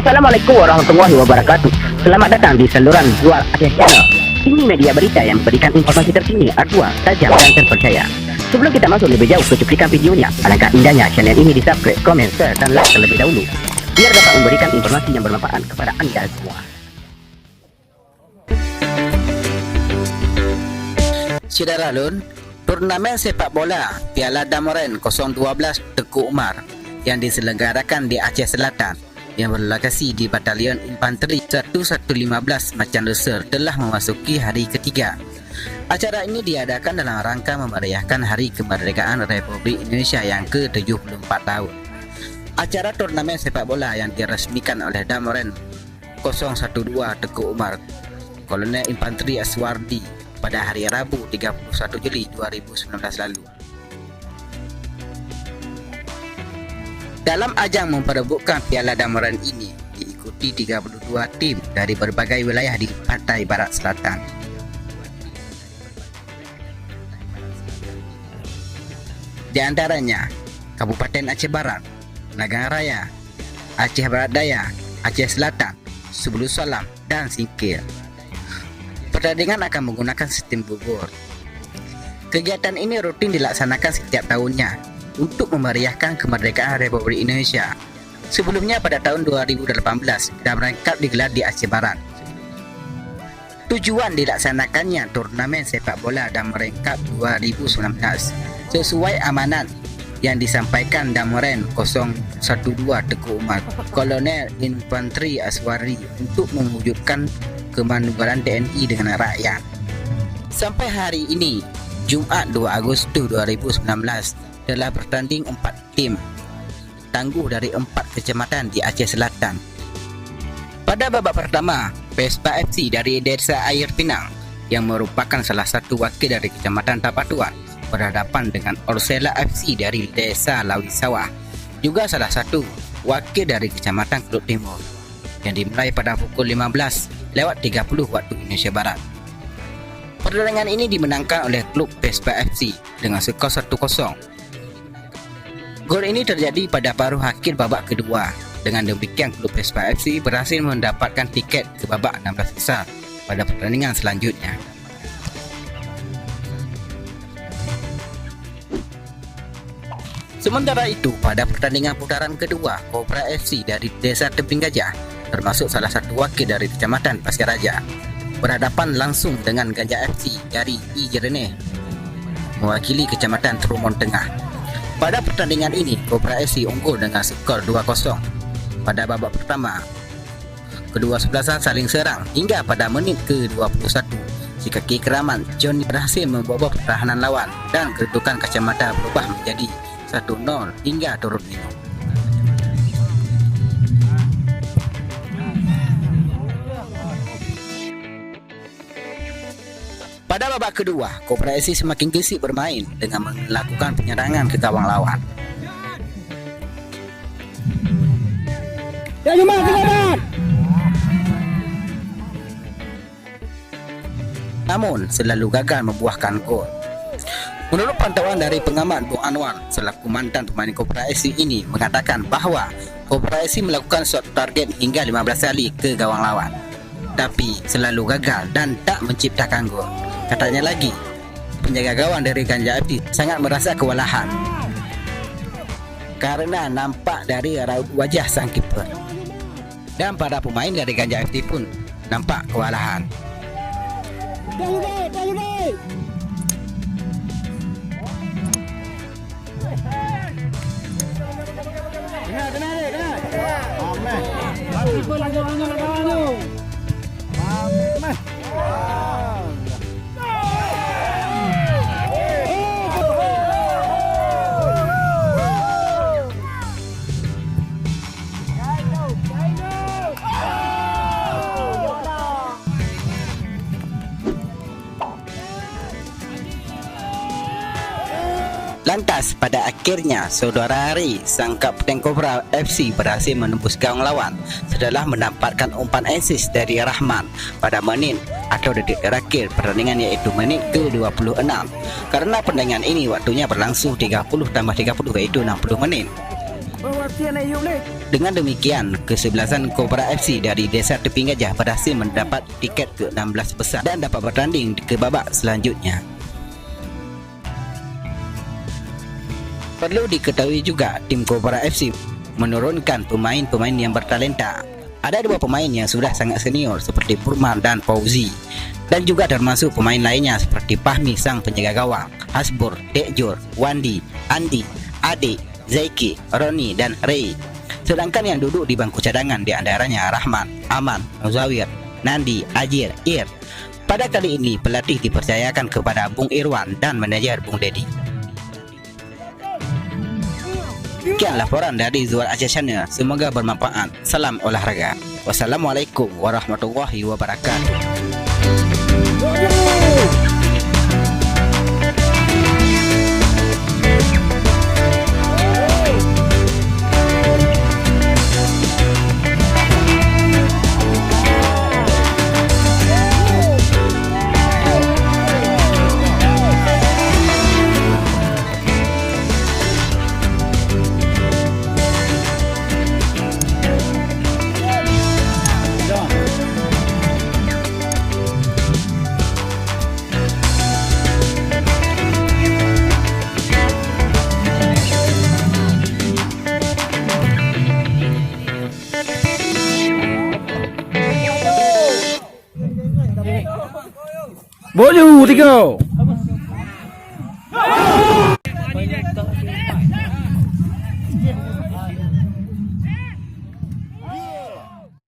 Assalamualaikum warahmatullahi wabarakatuh. Selamat datang di saluran Zuar Aceh Channel. Ini media berita yang memberikan informasi terkini, aktual, tajam dan terpercaya. Sebelum kita masuk lebih jauh ke cuplikan videonya, alangkah indahnya channel ini di subscribe, komen, share dan like terlebih dahulu, biar dapat memberikan informasi yang bermanfaat kepada anda semua. Saudara Lun, turnamen sepak bola Piala Damoren 012 Tengku Umar yang diselenggarakan di Aceh Selatan yang berlokasi di Batalion Infanteri 1115 Macan Lesser telah memasuki hari ketiga. Acara ini diadakan dalam rangka memeriahkan Hari Kemerdekaan Republik Indonesia yang ke-74 tahun. Acara turnamen sepak bola yang diresmikan oleh Damoren 012 Tengku Umar Kolonel Infanteri Aswardi pada hari Rabu 31 Juli 2019 lalu. Dalam ajang memperebutkan Piala Damoren ini diikuti 32 tim dari berbagai wilayah di Pantai Barat Selatan. Di antaranya Kabupaten Aceh Barat, Nagang Raya, Aceh Barat Daya, Aceh Selatan, Sebulu Salam dan Singkil. Pertandingan akan menggunakan sistem gugur. Kegiatan ini rutin dilaksanakan setiap tahunnya untuk memeriahkan kemerdekaan Republik Indonesia. Sebelumnya pada tahun 2018, Damoren Cup digelar di Aceh Barat. Tujuan dilaksanakannya turnamen sepak bola Damoren Cup 2019 sesuai amanat yang disampaikan Damoren 012 Tengku Umar Kolonel Infanteri Aswardi untuk mewujudkan kemanunggalan TNI dengan rakyat. Sampai hari ini, Jumaat 2 Agustus 2019, telah bertanding 4 tim tangguh dari 4 kecamatan di Aceh Selatan. Pada babak pertama, Vespa FC dari Desa Air Pinang yang merupakan salah satu wakil dari Kecamatan Tapatuan berhadapan dengan Orsela FC dari Desa Lawi Sawah, juga salah satu wakil dari Kecamatan Keluk Timur, yang dimulai pada pukul 15:30 waktu Indonesia Barat. Pertandingan ini dimenangkan oleh klub Vespa FC dengan skor 1-0. Gol ini terjadi pada paruh akhir babak kedua. Dengan demikian, klub Vespa FC berhasil mendapatkan tiket ke babak 16 besar pada pertandingan selanjutnya. Sementara itu, pada pertandingan putaran kedua, Kobra FC dari Desa Tebing Gajah, termasuk salah satu wakil dari Kecamatan Pasir Raja, berhadapan langsung dengan Gajah FC dari I Jereneh, mewakili Kecamatan Trumon Tengah. Pada pertandingan ini, Kobra FC unggul dengan skor 2-0 pada babak pertama. Kedua sebelasan saling serang hingga pada menit ke-21 si kaki keramat Johnny berhasil membobol pertahanan lawan dan kedudukan kacamata berubah menjadi 1-0 hingga turun minum. Pada babak kedua, Kobra FC semakin gesit bermain dengan melakukan penyerangan ke gawang lawan. Namun, selalu gagal membuahkan gol. Menurut pantauan dari pengamat Bung Anwar, selaku mantan pemain Kobra FC ini mengatakan bahawa Kobra FC melakukan shot target hingga 15 kali ke gawang lawan, tapi selalu gagal dan tak menciptakan gol. Katanya lagi, penjaga gawang dari Gajah FC sangat merasa kewalahan karena nampak dari raut wajah sang kiper, dan para pemain dari Gajah FC pun nampak kewalahan. Lantas pada akhirnya saudara Hari, sang kapten Kobra FC berhasil menembus gawang lawan setelah mendapatkan umpan assist dari Rahman pada menit atau detik terakhir pertandingan, iaitu menit ke-26. Karena pertandingan ini waktunya berlangsung 30 tambah 30 iaitu 60 menit. Dengan demikian, kesebelasan Kobra FC dari Desa Teping Gajah berhasil mendapat tiket ke 16 besar dan dapat bertanding ke babak selanjutnya. Perlu diketahui juga, tim Kobra FC menurunkan pemain-pemain yang bertalenta. Ada 2 pemain yang sudah sangat senior seperti Purman dan Fauzi, dan juga termasuk pemain lainnya seperti Fahmi sang penjaga gawang, Hasbur, Tekjur, Wandi, Andi, Adik, Zaiki, Roni dan Ray. Sedangkan yang duduk di bangku cadangan di antaranya Rahman, Aman, Zawir, Nandi, Ajir, Ir. Pada kali ini pelatih dipercayakan kepada Bung Irwan dan manajer Bung Dedi. Sekian laporan dari Zuar Aceh Channel. Semoga bermanfaat. Salam olahraga. Wassalamualaikum warahmatullahi wabarakatuh. Boju 3